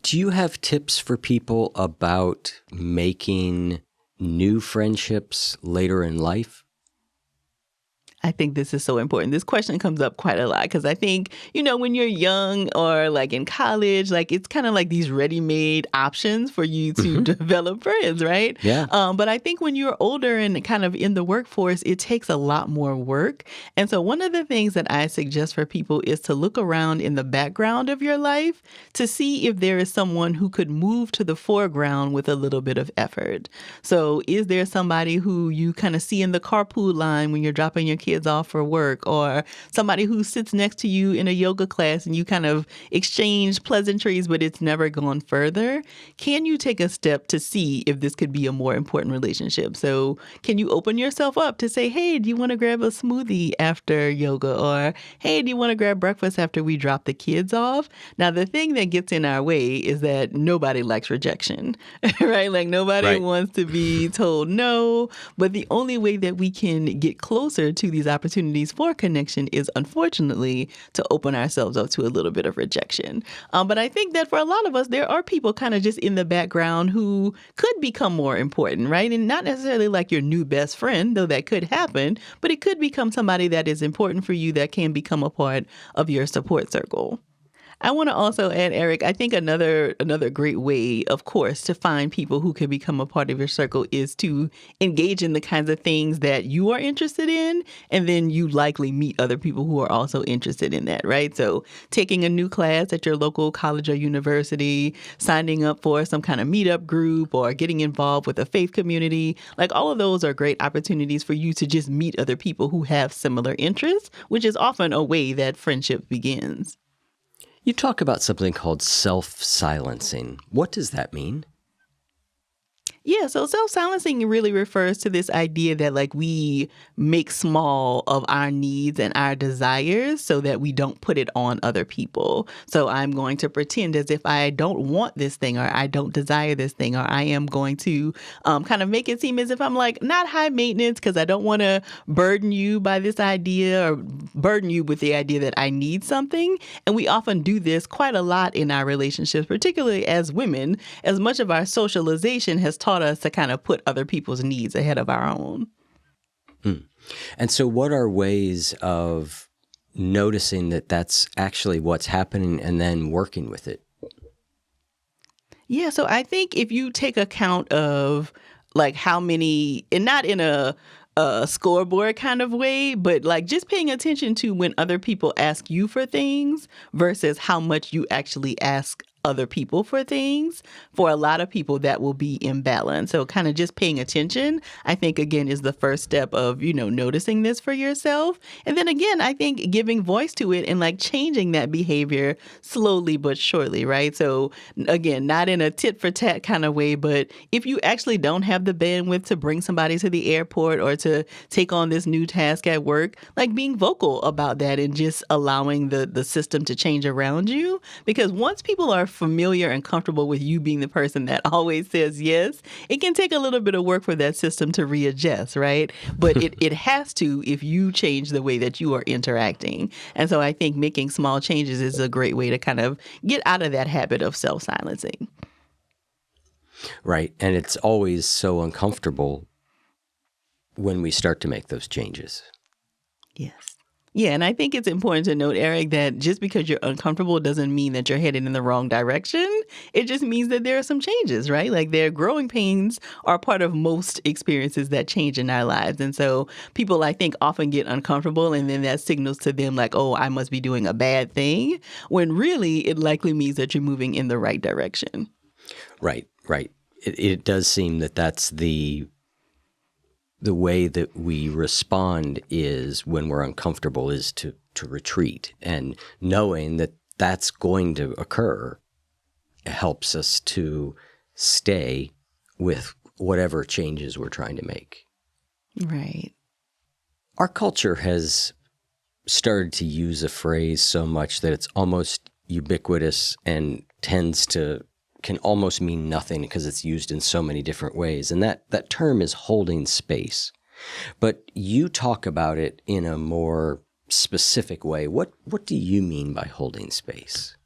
Do you have tips for people about making new friendships later in life? I think this is so important. This question comes up quite a lot because I think, when you're young or like in college, like it's kind of like these ready-made options for you to develop friends, right? Yeah. But I think when you're older and kind of in the workforce, it takes a lot more work. And so one of the things that I suggest for people is to look around in the background of your life to see if there is someone who could move to the foreground with a little bit of effort. So is there somebody who you kind of see in the carpool line when you're dropping your kids off for work, or somebody who sits next to you in a yoga class and you kind of exchange pleasantries, but it's never gone further? Can you take a step to see if this could be a more important relationship? So can you open yourself up to say, hey, do you want to grab a smoothie after yoga? Or, hey, do you want to grab breakfast after we drop the kids off? Now, the thing that gets in our way is that nobody likes rejection, right? Like nobody wants to be told no, but the only way that we can get closer to these opportunities for connection is, unfortunately, to open ourselves up to a little bit of rejection. But I think that for a lot of us, there are people kind of just in the background who could become more important, right? And not necessarily like your new best friend, though that could happen, but it could become somebody that is important for you that can become a part of your support circle. I want to also add, Eric, I think another great way, of course, to find people who can become a part of your circle is to engage in the kinds of things that you are interested in, and then you likely meet other people who are also interested in that, right? So taking a new class at your local college or university, signing up for some kind of meetup group, or getting involved with a faith community, like all of those are great opportunities for you to just meet other people who have similar interests, which is often a way that friendship begins. You talk about something called self-silencing. What does that mean? Yeah, so self-silencing really refers to this idea that like we make small of our needs and our desires so that we don't put it on other people. So I'm going to pretend as if I don't want this thing, or I don't desire this thing, or I am going to kind of make it seem as if I'm like not high maintenance because I don't want to burden you by this idea or burden you with the idea that I need something. And we often do this quite a lot in our relationships, particularly as women, as much of our socialization has taught us to kind of put other people's needs ahead of our own. And so what are ways of noticing that that's actually what's happening and then working with it? Yeah, so I think if you take account of like how many, and not in a scoreboard kind of way, but like just paying attention to when other people ask you for things versus how much you actually ask other people for things. For a lot of people, that will be imbalance. So kind of just paying attention, I think, again, is the first step of, noticing this for yourself. And then again, I think giving voice to it and like changing that behavior slowly but surely, right? So again, not in a tit for tat kind of way, but if you actually don't have the bandwidth to bring somebody to the airport or to take on this new task at work, like being vocal about that and just allowing the system to change around you. Because once people are familiar and comfortable with you being the person that always says yes, it can take a little bit of work for that system to readjust, right? But it has to if you change the way that you are interacting. And so I think making small changes is a great way to kind of get out of that habit of self-silencing. Right. And it's always so uncomfortable when we start to make those changes. Yes. Yeah, and I think it's important to note, Eric, that just because you're uncomfortable doesn't mean that you're headed in the wrong direction. It just means that there are some changes, right? Like their growing pains are part of most experiences that change in our lives. And so people, I think, often get uncomfortable and then that signals to them like, oh, I must be doing a bad thing, when really it likely means that you're moving in the right direction. Right, right. It does seem that that's the way that we respond is when we're uncomfortable is to retreat. And knowing that that's going to occur helps us to stay with whatever changes we're trying to make. Right. Our culture has started to use a phrase so much that it's almost ubiquitous and can almost mean nothing because it's used in so many different ways. And that term is holding space. But you talk about it in a more specific way. What do you mean by holding space?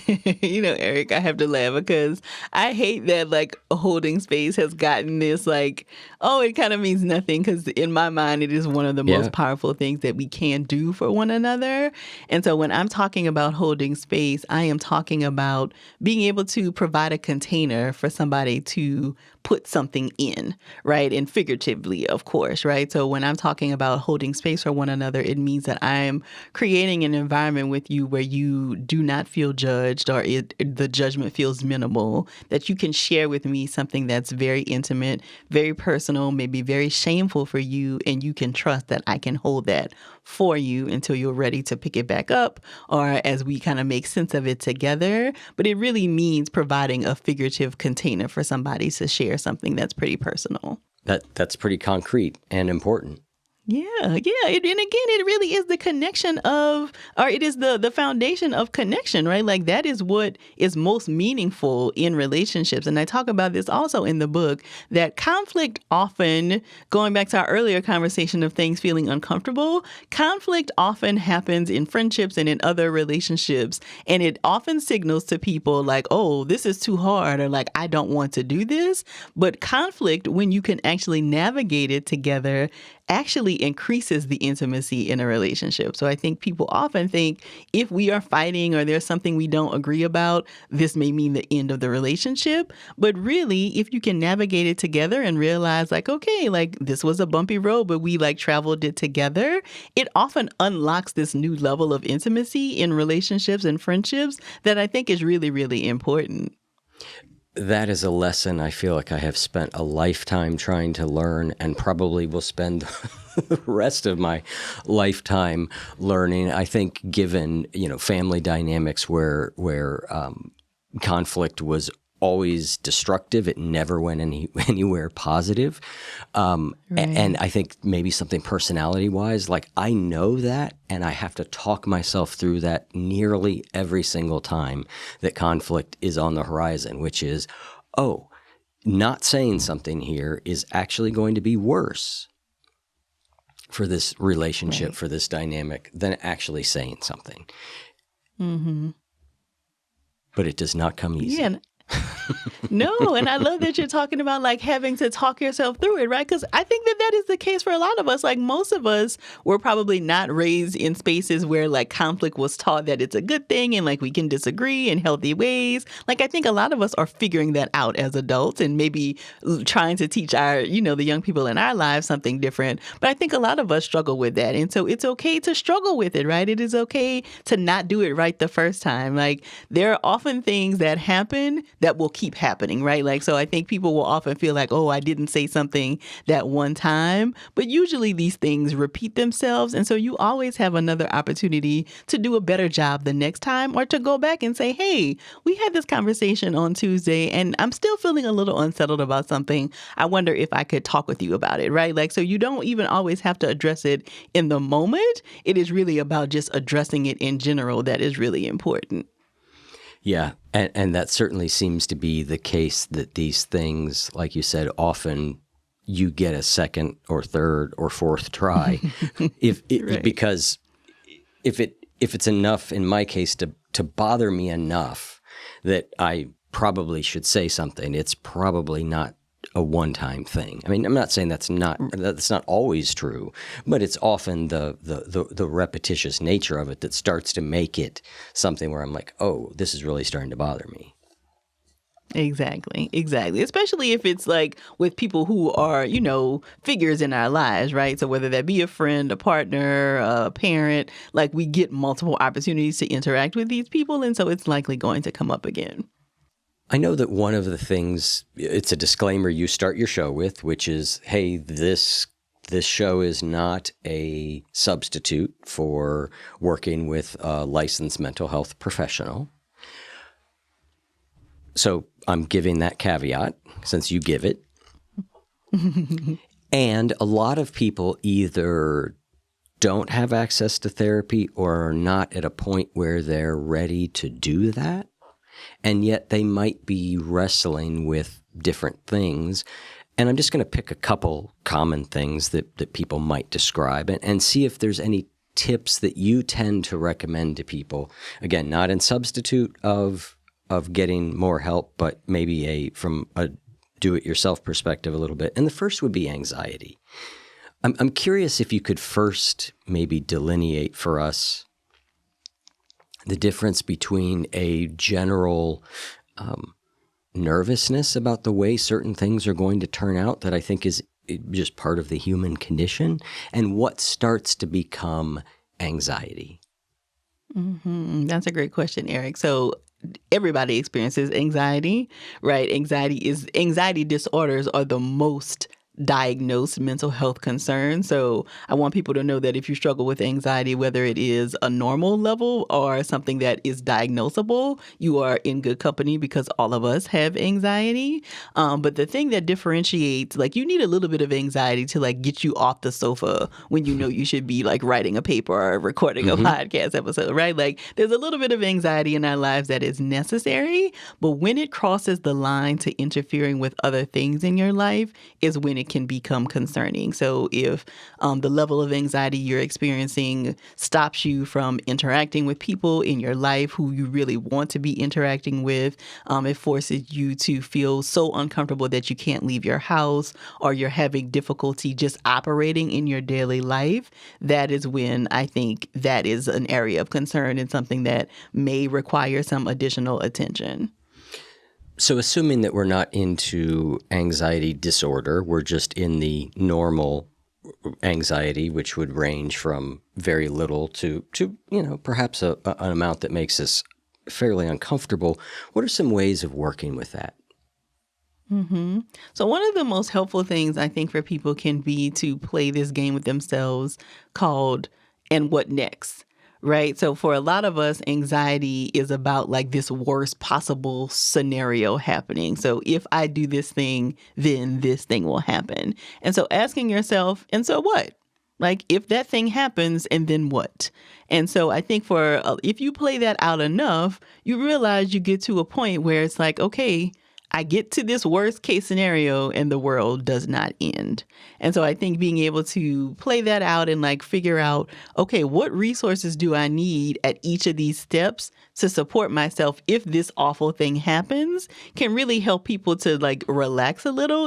Eric, I have to laugh because I hate that like holding space has gotten this like, oh, it kind of means nothing, because in my mind, it is one of the most powerful things that we can do for one another. And so when I'm talking about holding space, I am talking about being able to provide a container for somebody to put something in, right? And figuratively, of course, right? So when I'm talking about holding space for one another, it means that I'm creating an environment with you where you do not feel judged or the judgment feels minimal, that you can share with me something that's very intimate, very personal, maybe very shameful for you, and you can trust that I can hold that for you until you're ready to pick it back up or as we kind of make sense of it together. But it really means providing a figurative container for somebody to share something that's pretty personal. That's pretty concrete and important. Yeah. And again, it really is the connection it is the foundation of connection, right? Like that is what is most meaningful in relationships. And I talk about this also in the book, that conflict often, going back to our earlier conversation of things feeling uncomfortable, conflict often happens in friendships and in other relationships. And it often signals to people like, oh, this is too hard, or like, I don't want to do this. But conflict, when you can actually navigate it together, actually increases the intimacy in a relationship. So I think people often think if we are fighting or there's something we don't agree about, this may mean the end of the relationship. But really, if you can navigate it together and realize like, okay, like this was a bumpy road, but we like traveled it together, it often unlocks this new level of intimacy in relationships and friendships that I think is really, really important. That is a lesson I feel like I have spent a lifetime trying to learn, and probably will spend the rest of my lifetime learning. I think given, family dynamics where conflict was always destructive, it never went anywhere positive. Right. And I think maybe something personality-wise, like I know that, and I have to talk myself through that nearly every single time that conflict is on the horizon, which is, oh, not saying something here is actually going to be worse for this relationship, right, for this dynamic, than actually saying something. Mm-hmm. But it does not come easy. Yeah. No, and I love that you're talking about like having to talk yourself through it, right? Because I think that is the case for a lot of us. Like most of us were probably not raised in spaces where like conflict was taught that it's a good thing and like we can disagree in healthy ways. Like I think a lot of us are figuring that out as adults and maybe trying to teach our, the young people in our lives something different. But I think a lot of us struggle with that. And so it's okay to struggle with it, right? It is okay to not do it right the first time. Like there are often things that happen that will keep happening, right? Like, so I think people will often feel like, oh, I didn't say something that one time, but usually these things repeat themselves. And so you always have another opportunity to do a better job the next time, or to go back and say, hey, we had this conversation on Tuesday and I'm still feeling a little unsettled about something. I wonder if I could talk with you about it, right? Like, so you don't even always have to address it in the moment. It is really about just addressing it in general that is really important. Yeah, and that certainly seems to be the case, that these things, like you said, often you get a second or third or fourth try, right, because if it's enough, in my case, to bother me enough that I probably should say something, it's probably not a one-time thing. I mean, I'm not saying that's not always true, but it's often the repetitious nature of it that starts to make it something where I'm like, oh, this is really starting to bother me. Exactly. Especially if it's like with people who are, figures in our lives, right? So whether that be a friend, a partner, a parent, like we get multiple opportunities to interact with these people. And so it's likely going to come up again. I know that one of the things, it's a disclaimer you start your show with, which is, hey, this show is not a substitute for working with a licensed mental health professional. So I'm giving that caveat since you give it. And a lot of people either don't have access to therapy or are not at a point where they're ready to do that. And yet they might be wrestling with different things. And I'm just going to pick a couple common things that people might describe and see if there's any tips that you tend to recommend to people. Again, not in substitute of getting more help, but maybe from a do-it-yourself perspective a little bit. And the first would be anxiety. I'm curious if you could first maybe delineate for us the difference between a general nervousness about the way certain things are going to turn out that I think is just part of the human condition, and what starts to become anxiety. That's a great question, Eric. So everybody experiences anxiety, right? Anxiety disorders are the most diagnosed mental health concern. So I want people to know that if you struggle with anxiety, whether it is a normal level or something that is diagnosable, you are in good company because all of us have anxiety. But the thing that differentiates, like you need a little bit of anxiety to like get you off the sofa when you know you should be like writing a paper or recording a podcast episode, right? Like there's a little bit of anxiety in our lives that is necessary, but when it crosses the line to interfering with other things in your life is when it can become concerning. So if the level of anxiety you're experiencing stops you from interacting with people in your life who you really want to be interacting with, it forces you to feel so uncomfortable that you can't leave your house or you're having difficulty just operating in your daily life, that is when I think that is an area of concern and something that may require some additional attention. So assuming that we're not into anxiety disorder, we're just in the normal anxiety, which would range from very little to perhaps an amount that makes us fairly uncomfortable. What are some ways of working with that? So one of the most helpful things I think for people can be to play this game with themselves called "And What Next?" Right? So for a lot of us, anxiety is about like this worst possible scenario happening. So if I do this thing, then this thing will happen. And so asking yourself, and so what? Like if that thing happens, and then what? And so I think if you play that out enough, you realize you get to a point where it's like, okay, I get to this worst case scenario and the world does not end. And so I think being able to play that out and like figure out, okay, what resources do I need at each of these steps to support myself if this awful thing happens can really help people to like relax a little,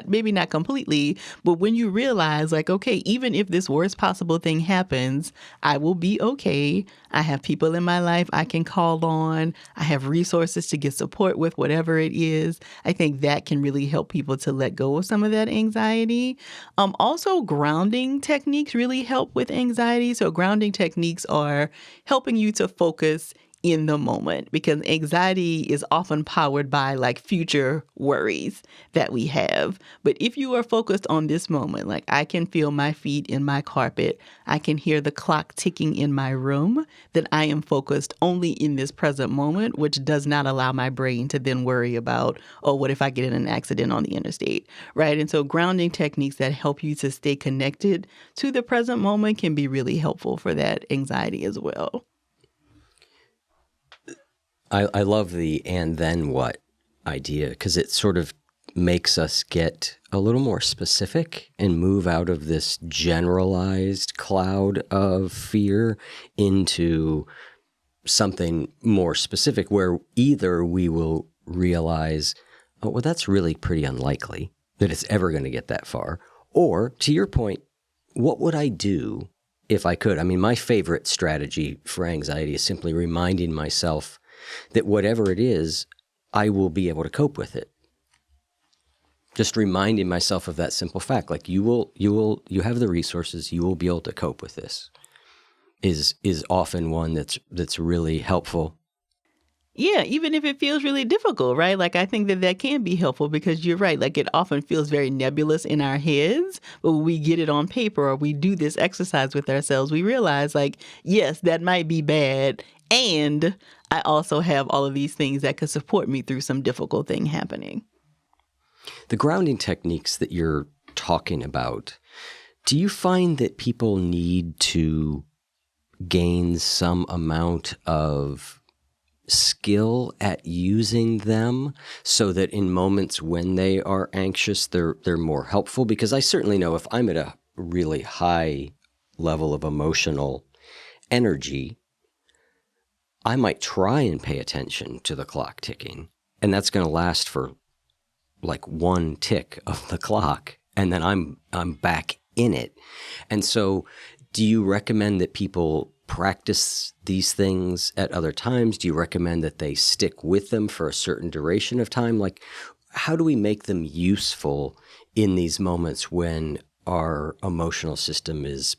maybe not completely, but when you realize like, okay, even if this worst possible thing happens, I will be okay. I have people in my life I can call on. I have resources to get support with whatever it is. I think that can really help people to let go of some of that anxiety. Also, grounding techniques really help with anxiety. So grounding techniques are helping you to focus in the moment because anxiety is often powered by like future worries that we have. But if you are focused on this moment, like I can feel my feet in my carpet, I can hear the clock ticking in my room, then I am focused only in this present moment, which does not allow my brain to then worry about, oh, what if I get in an accident on the interstate, right? And so grounding techniques that help you to stay connected to the present moment can be really helpful for that anxiety as well. I love the "and then what" idea because it sort of makes us get a little more specific and move out of this generalized cloud of fear into something more specific where either we will realize, oh, well, that's really pretty unlikely that it's ever going to get that far. Or, to your point, what would I do if I could? I mean, my favorite strategy for anxiety is simply reminding myself that whatever it is, I will be able to cope with it. Just reminding myself of that simple fact, like you have the resources, you will be able to cope with this, is often one that's really helpful. Yeah, even if it feels really difficult, right? Like, I think that can be helpful because you're right. Like, it often feels very nebulous in our heads, but when we get it on paper or we do this exercise with ourselves, we realize, like, yes, that might be bad. And I also have all of these things that could support me through some difficult thing happening. The grounding techniques that you're talking about, do you find that people need to gain some amount of skill at using them so that in moments when they are anxious, they're more helpful? Because I certainly know if I'm at a really high level of emotional energy, I might try and pay attention to the clock ticking, and that's going to last for like one tick of the clock, and then I'm back in it. And so do you recommend that people practice these things at other times? Do you recommend that they stick with them for a certain duration of time? Like, how do we make them useful in these moments when our emotional system is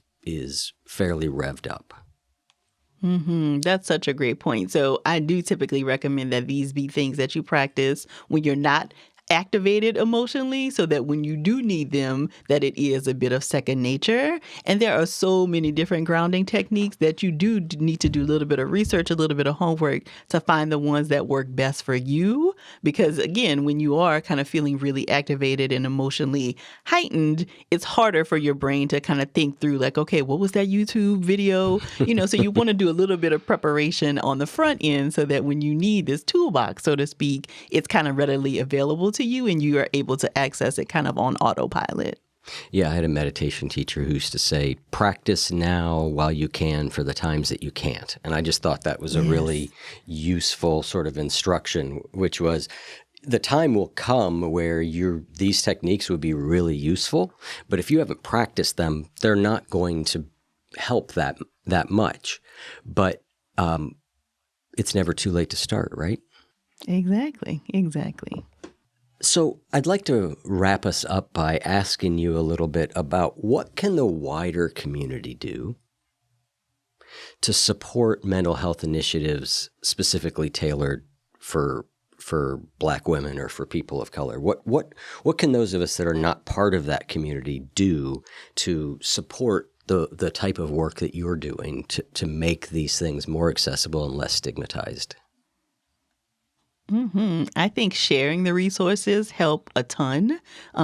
fairly revved up? That's such a great point. So I do typically recommend that these be things that you practice when you're not activated emotionally, so that when you do need them, that it is a bit of second nature. And there are so many different grounding techniques that you do need to do a little bit of research, a little bit of homework to find the ones that work best for you. Because again, when you are kind of feeling really activated and emotionally heightened, it's harder for your brain to kind of think through like, okay, what was that YouTube video? So you want to do a little bit of preparation on the front end so that when you need this toolbox, so to speak, it's kind of readily available to you and you are able to access it kind of on autopilot. Yeah, I had a meditation teacher who used to say, practice now while you can for the times that you can't. And I just thought that was a really useful sort of instruction, which was the time will come where these techniques would be really useful. But if you haven't practiced them, they're not going to help that much. But it's never too late to start, right? Exactly. So I'd like to wrap us up by asking you a little bit about what can the wider community do to support mental health initiatives specifically tailored for Black women or for people of color? What can those of us that are not part of that community do to support the type of work that you're doing to make these things more accessible and less stigmatized? I think sharing the resources help a ton.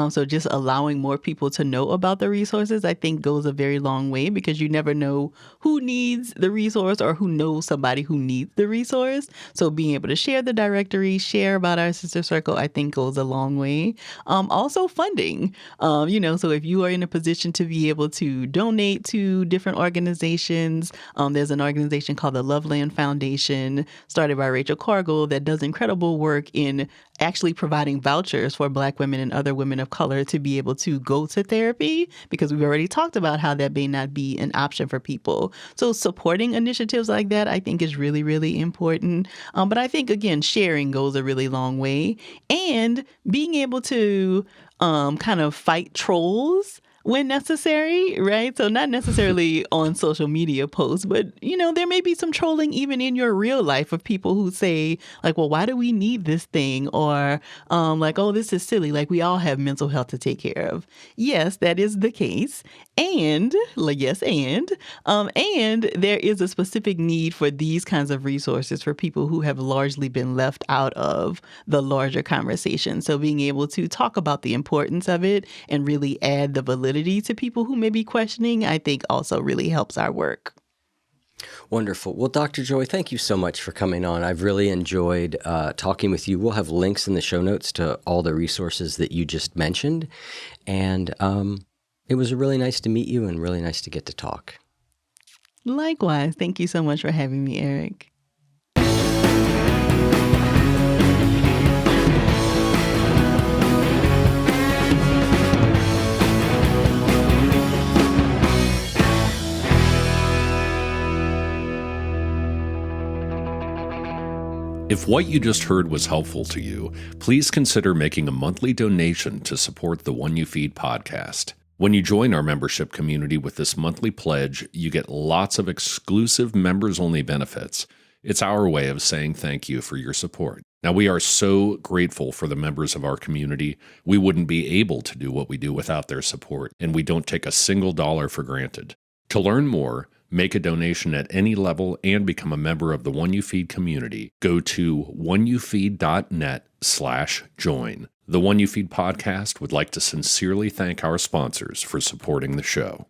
So just allowing more people to know about the resources, I think goes a very long way because you never know who needs the resource or who knows somebody who needs the resource. So being able to share the directory, share about our sister circle, I think goes a long way. Also funding, so if you are in a position to be able to donate to different organizations, there's an organization called the Loveland Foundation started by Rachel Cargill that does incredible work in actually providing vouchers for Black women and other women of color to be able to go to therapy, because we've already talked about how that may not be an option for people. So supporting initiatives like that, I think, is really, really important. But I think, again, sharing goes a really long way, and being able to kind of fight trolls when necessary, right? So not necessarily on social media posts, but, there may be some trolling even in your real life of people who say like, well, why do we need this thing? Or like, oh, this is silly. Like, we all have mental health to take care of. Yes, that is the case. And there is a specific need for these kinds of resources for people who have largely been left out of the larger conversation. So being able to talk about the importance of it and really add the validity to people who may be questioning, I think also really helps our work. Wonderful. Well, Dr. Joy, thank you so much for coming on. I've really enjoyed talking with you. We'll have links in the show notes to all the resources that you just mentioned. And it was really nice to meet you and really nice to get to talk. Likewise. Thank you so much for having me, Eric. If what you just heard was helpful to you, please consider making a monthly donation to support the One You Feed podcast. When you join our membership community with this monthly pledge, you get lots of exclusive members-only benefits. It's our way of saying thank you for your support. Now, we are so grateful for the members of our community. We wouldn't be able to do what we do without their support, and we don't take a single dollar for granted. To learn more, make a donation at any level, and become a member of the One You Feed community, go to oneyoufeed.net/join. The One You Feed podcast would like to sincerely thank our sponsors for supporting the show.